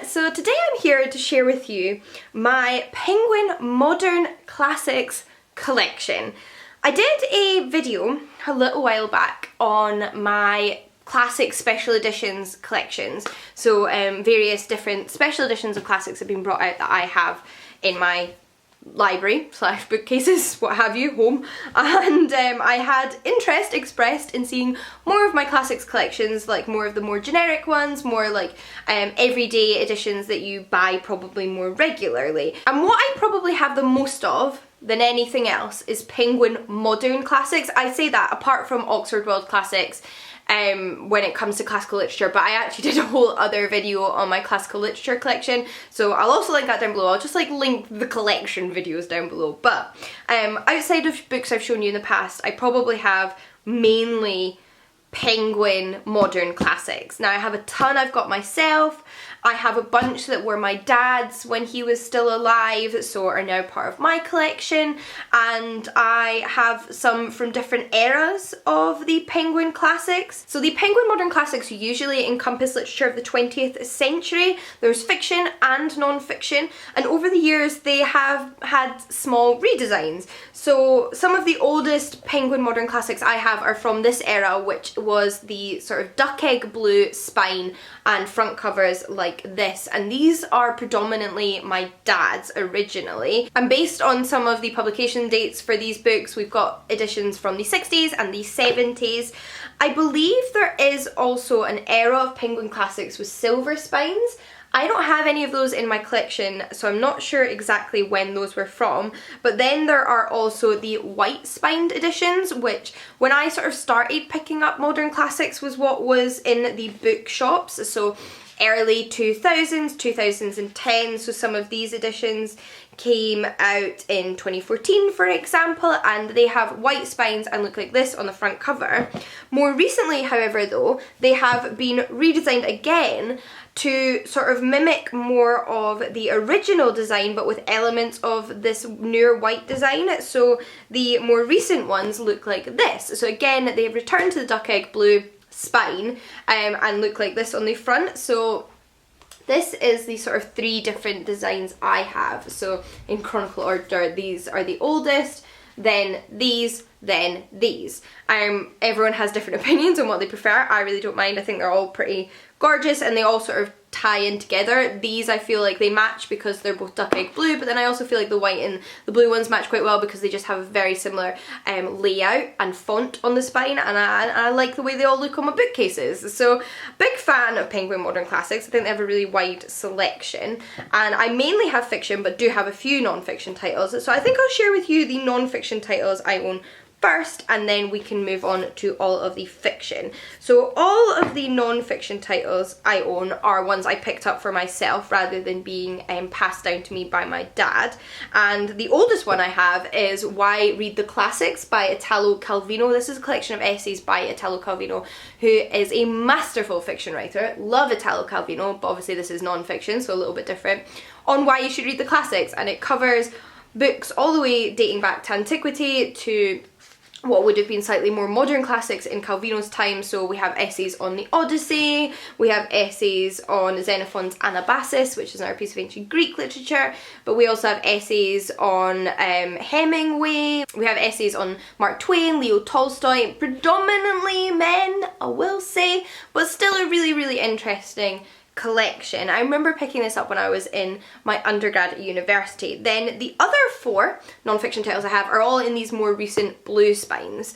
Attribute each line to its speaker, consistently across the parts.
Speaker 1: So today I'm here to share with you my Penguin Modern Classics collection. I did a video a little while back on my classic special editions collections. So various different special editions of classics have been brought out that I have in my library / bookcases, what have you, home, and I had interest expressed in seeing more of my classics collections, like more of the more generic ones, more like everyday editions that you buy probably more regularly. And what I probably have the most of than anything else is Penguin Modern Classics. I say that apart from Oxford World Classics when it comes to classical literature, but I actually did a whole other video on my classical literature collection, so I'll also link that down below. I'll just like link the collection videos down below. But outside of books I've shown you in the past, I probably have mainly Penguin Modern Classics. Now I have a ton I've got myself. I have a bunch that were my dad's when he was still alive, so are now part of my collection, and I have some from different eras of the Penguin Classics. So the Penguin Modern Classics usually encompass literature of the 20th century. There's fiction and non-fiction, and over the years they have had small redesigns. So some of the oldest Penguin Modern Classics I have are from this era, which was the sort of duck egg blue spine and front covers like this, and these are predominantly my dad's originally. And based on some of the publication dates for these books, we've got editions from the 60s and the 70s. I believe there is also an era of Penguin Classics with silver spines. I don't have any of those in my collection, so I'm not sure exactly when those were from. But then there are also the white spined editions, which when I sort of started picking up modern classics was what was in the bookshops. So early 2000s, 2010, so some of these editions came out in 2014 for example, and they have white spines and look like this on the front cover. More recently, however, though, they have been redesigned again to sort of mimic more of the original design but with elements of this newer white design. So the more recent ones look like this. So again, they've returned to the duck egg blue spine and look like this on the front. So this is the sort of three different designs I have. So in chronicle order, these are the oldest, then these, then these. Everyone has different opinions on what they prefer. I really don't mind. I think they're all pretty gorgeous and they all sort of tie in together. These I feel like they match because they're both duck egg blue, but then I also feel like the white and the blue ones match quite well because they just have a very similar layout and font on the spine, and I like the way they all look on my bookcases. So big fan of Penguin Modern Classics. I think they have a really wide selection, and I mainly have fiction but do have a few non-fiction titles. So I think I'll share with you the non-fiction titles I own first, and then we can move on to all of the fiction. So all of the non-fiction titles I own are ones I picked up for myself rather than being passed down to me by my dad. And the oldest one I have is Why Read the Classics by Italo Calvino. This is a collection of essays by Italo Calvino, who is a masterful fiction writer. Love Italo Calvino, but obviously this is non-fiction, so a little bit different, on why you should read the classics, and it covers books all the way dating back to antiquity to what would have been slightly more modern classics in Calvino's time. So we have essays on the Odyssey, we have essays on Xenophon's Anabasis, which is another piece of ancient Greek literature, but we also have essays on Hemingway, we have essays on Mark Twain, Leo Tolstoy, predominantly men, I will say, but still a really, really interesting collection. I remember picking this up when I was in my undergrad at university. Then the other four non-fiction titles I have are all in these more recent blue spines.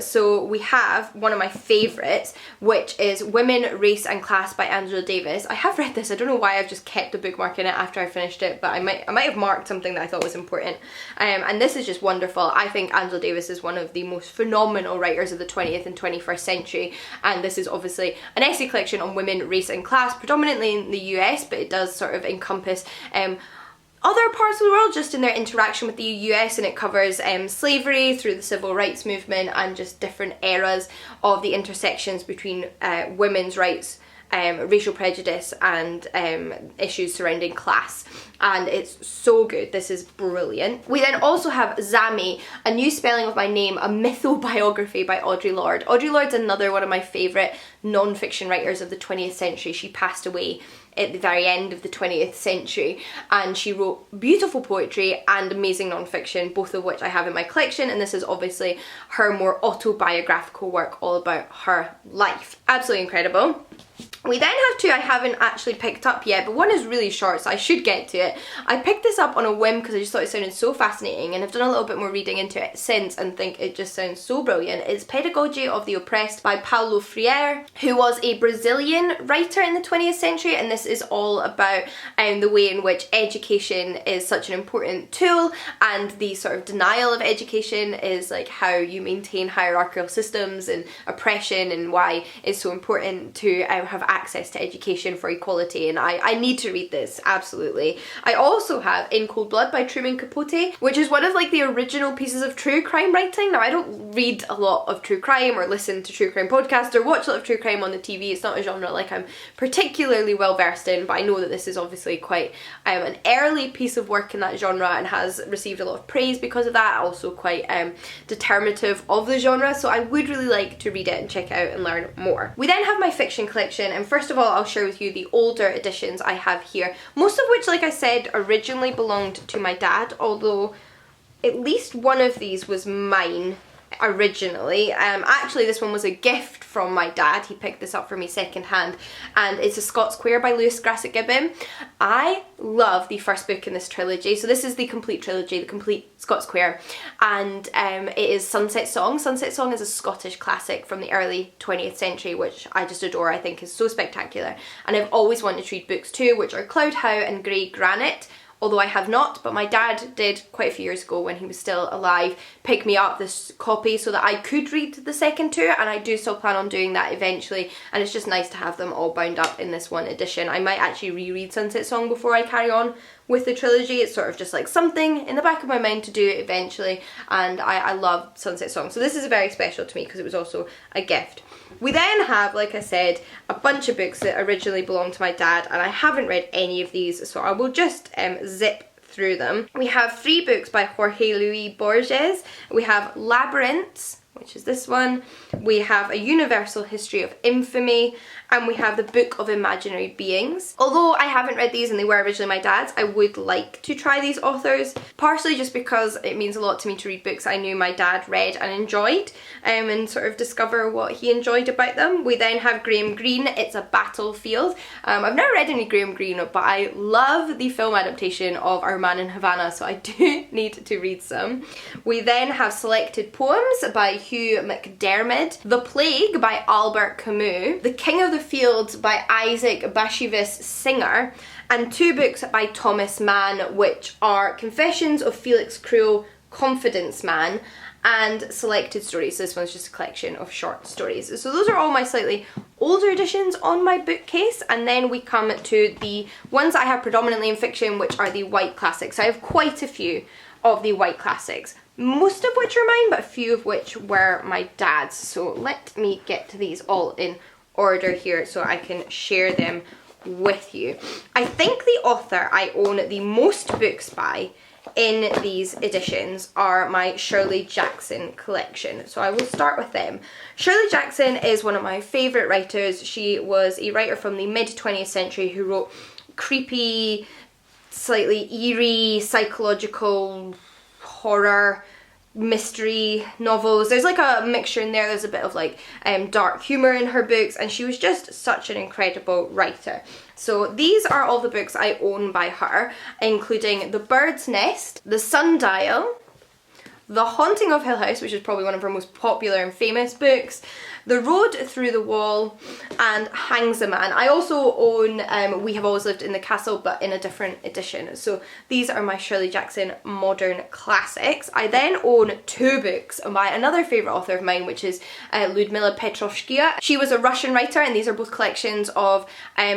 Speaker 1: So we have one of my favourites, which is Women, Race and Class by Angela Davis. I have read this. I don't know why I've just kept a bookmark in it after I finished it, but I might have marked something that I thought was important. And this is just wonderful. I think Angela Davis is one of the most phenomenal writers of the 20th and 21st century, and this is obviously an essay collection on women, race and class, predominantly in the US, but it does sort of encompass other parts of the world just in their interaction with the US, and it covers slavery through the civil rights movement and just different eras of the intersections between women's rights, racial prejudice and issues surrounding class. And it's so good. This is brilliant. We then also have Zami, A New Spelling of My Name, a mythobiography by Audre Lorde. Audre Lorde's another one of my favourite non-fiction writers of the 20th century. She passed away at the very end of the 20th century, and she wrote beautiful poetry and amazing non-fiction, both of which I have in my collection, and this is obviously her more autobiographical work all about her life. Absolutely incredible. We then have two I haven't actually picked up yet, but one is really short, so I should get to it. I picked this up on a whim because I just thought it sounded so fascinating, and I've done a little bit more reading into it since and think it just sounds so brilliant. It's Pedagogy of the Oppressed by Paulo Freire, who was a Brazilian writer in the 20th century, and this is all about the way in which education is such an important tool, and the sort of denial of education is like how you maintain hierarchical systems and oppression, and why it's so important to have access to education for equality, and I need to read this, absolutely. I also have In Cold Blood by Truman Capote, which is one of like the original pieces of true crime writing. Now, I don't read a lot of true crime or listen to true crime podcasts or watch a lot of true crime on the TV. It's not a genre like I'm particularly well versed in, but I know that this is obviously quite an early piece of work in that genre and has received a lot of praise because of that, also quite determinative of the genre, so I would really like to read it and check it out and learn more. We then have my fiction collection, and first of all I'll share with you the older editions I have here, most of which, like I said, originally belonged to my dad, although at least one of these was mine originally. Actually this one was a gift from my dad. He picked this up for me secondhand, and it's A Scots Queer by Lewis Grassic Gibbon. I love the first book in this trilogy, so this is the complete trilogy, the complete Scots Queer, and it is Sunset Song. Sunset Song is a Scottish classic from the early 20th century, which I just adore. I think is so spectacular, and I've always wanted to read books too, which are Cloud How and Grey Granite, although I have not, but my dad did quite a few years ago when he was still alive pick me up this copy so that I could read the second two, and I do still plan on doing that eventually, and it's just nice to have them all bound up in this one edition. I might actually reread Sunset Song before I carry on with the trilogy. It's sort of just like something in the back of my mind to do eventually, and I love Sunset Song, so this is very special to me because it was also a gift. We then have, like I said, a bunch of books that originally belonged to my dad, and I haven't read any of these, so I will just zip through them. We have 3 books by Jorge Luis Borges. We have Labyrinths, which is this one. We have A Universal History of Infamy, and we have The Book of Imaginary Beings. Although I haven't read these and they were originally my dad's, I would like to try these authors, partially just because it means a lot to me to read books I knew my dad read and enjoyed, and sort of discover what he enjoyed about them. We then have Graham Greene, It's a Battlefield. I've never read any Graham Greene, but I love the film adaptation of Our Man in Havana, so I do need to read some. We then have Selected Poems by Hugh MacDiarmid, The Plague by Albert Camus, The King of the Fields by Isaac Bashevis Singer, and 2 books by Thomas Mann, which are Confessions of Felix Cruel, Confidence Man, and Selected Stories. This one's just a collection of short stories. So those are all my slightly older editions on my bookcase, and then we come to the ones I have predominantly in fiction, which are the white classics. I have quite a few of the white classics, most of which are mine, but a few of which were my dad's. So let me get to these all in order here so I can share them with you. I think the author I own the most books by in these editions are my Shirley Jackson collection, so I will start with them. Shirley Jackson is one of my favourite writers. She was a writer from the mid-20th century who wrote creepy, slightly eerie, psychological horror mystery novels. There's like a mixture in there. There's a bit of like dark humour in her books, and she was just such an incredible writer. So these are all the books I own by her, including The Bird's Nest, The Sundial, The Haunting of Hill House, which is probably one of her most popular and famous books, The Road Through the Wall, and Hangs a Man. I also own We Have Always Lived in the Castle, but in a different edition. So these are my Shirley Jackson modern classics. I then own 2 books by another favourite author of mine, which is Ludmila Petrovskaya. She was a Russian writer, and these are both collections of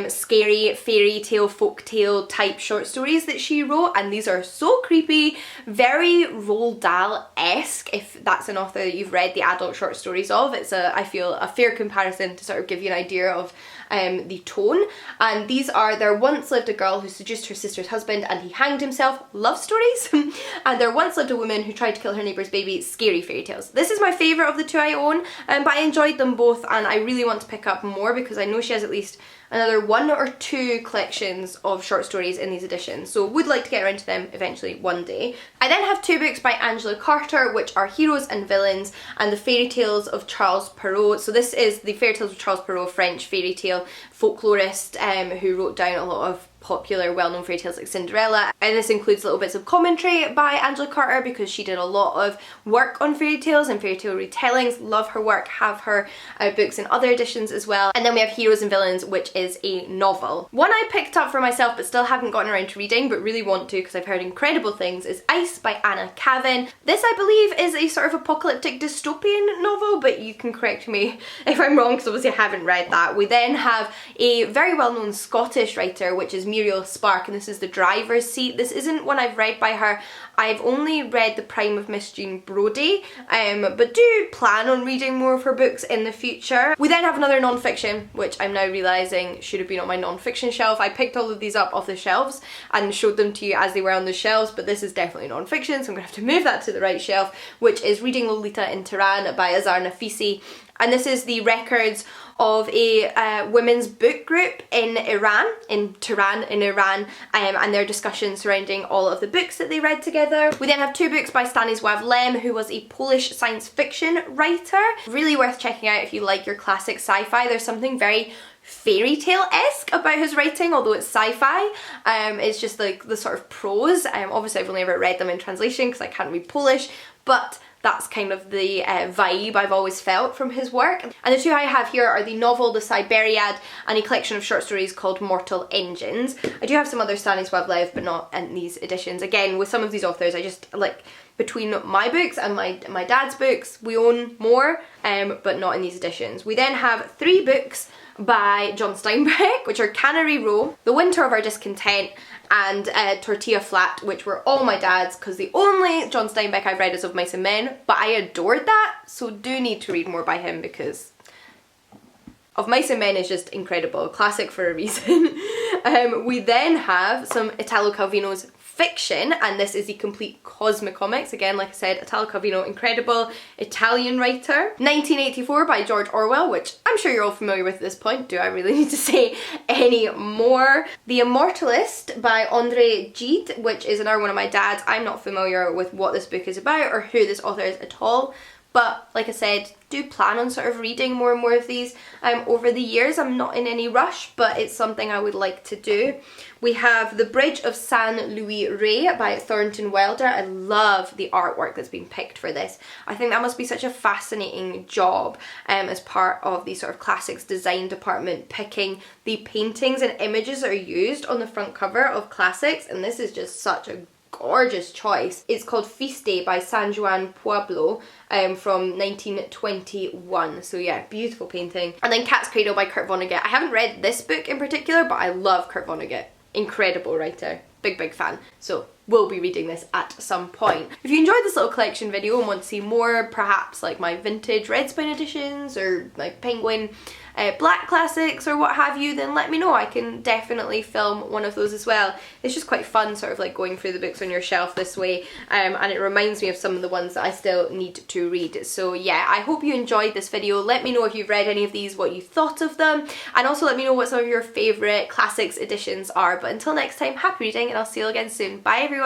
Speaker 1: scary fairy tale, folk tale type short stories that she wrote, and these are so creepy, very Roald Dahl-esque, if that's an author that you've read the adult short stories of. It's I feel a fair comparison to sort of give you an idea of the tone. And these are There Once Lived a Girl Who Seduced Her Sister's Husband and He Hanged Himself, love stories, and There Once Lived a Woman Who Tried to Kill Her Neighbour's Baby, scary fairy tales. This is my favourite of the 2 I own, but I enjoyed them both, and I really want to pick up more because I know she has at least another 1 or 2 collections of short stories in these editions, so would like to get around to them eventually one day. I then have 2 books by Angela Carter, which are Heroes and Villains and the Fairy Tales of Charles Perrault. So this is the Fairy Tales of Charles Perrault, French fairy tale folklorist who wrote down a lot of popular well-known fairy tales like Cinderella, and this includes little bits of commentary by Angela Carter because she did a lot of work on fairy tales and fairy tale retellings. Love her work, have her books in other editions as well. And then we have Heroes and Villains, which is a novel. One I picked up for myself but still haven't gotten around to reading but really want to because I've heard incredible things is Ice by Anna Kavan. This I believe is a sort of apocalyptic dystopian novel, but you can correct me if I'm wrong because obviously I haven't read that. We then have a very well-known Scottish writer, which is Muriel Spark, and this is The Driver's Seat. This isn't one I've read by her. I've only read The Prime of Miss Jean Brodie, but do plan on reading more of her books in the future. We then have another non-fiction, which I'm now realising should have been on my non-fiction shelf. I picked all of these up off the shelves and showed them to you as they were on the shelves, but this is definitely non-fiction, so I'm going to have to move that to the right shelf, which is Reading Lolita in Tehran by Azar Nafisi. And this is the records of a women's book group in Iran, in Tehran, in Iran, and their discussions surrounding all of the books that they read together. We then have 2 books by Stanisław Lem, who was a Polish science fiction writer. Really worth checking out if you like your classic sci-fi. There's something very fairy tale-esque about his writing, although it's sci-fi. It's just like the sort of prose. Obviously I've only ever read them in translation because I can't read Polish, but that's kind of the vibe I've always felt from his work. And the 2 I have here are the novel The Siberiad and a collection of short stories called Mortal Engines. I do have some other Stanisław Lem, but not in these editions. Again, with some of these authors, I just like, between my books and my dad's books, we own more, but not in these editions. We then have 3 books by John Steinbeck, which are Cannery Row, The Winter of Our Discontent, and Tortilla Flat, which were all my dad's because the only John Steinbeck I've read is Of Mice and Men, but I adored that, so do need to read more by him because Of Mice and Men is just incredible, classic for a reason. We then have some Italo Calvino's fiction, and this is the Complete Cosmicomics. Again, like I said, Italo Calvino, incredible Italian writer. 1984 by George Orwell, which I'm sure you're all familiar with at this point. Do I really need to say any more? The Immortalist by André Gide, which is another one of my dad's. I'm not familiar with what this book is about or who this author is at all. But like I said, do plan on sort of reading more and more of these over the years. I'm not in any rush, but it's something I would like to do. We have The Bridge of San Luis Rey by Thornton Wilder. I love the artwork that's been picked for this. I think that must be such a fascinating job as part of the sort of classics design department, picking the paintings and images that are used on the front cover of classics, and this is just such a gorgeous choice. It's called Feast Day by San Juan Pueblo from 1921. So yeah, beautiful painting. And then Cat's Cradle by Kurt Vonnegut. I haven't read this book in particular, but I love Kurt Vonnegut. Incredible writer. Big fan. So we'll be reading this at some point. If you enjoyed this little collection video and want to see more, perhaps like my vintage Red Spine editions or like Penguin Black classics or what have you, then let me know. I can definitely film one of those as well. It's just quite fun sort of like going through the books on your shelf this way, and it reminds me of some of the ones that I still need to read. So yeah, I hope you enjoyed this video. Let me know if you've read any of these, what you thought of them, and also let me know what some of your favourite classics editions are. But until next time, happy reading, and I'll see you again soon. Bye everyone!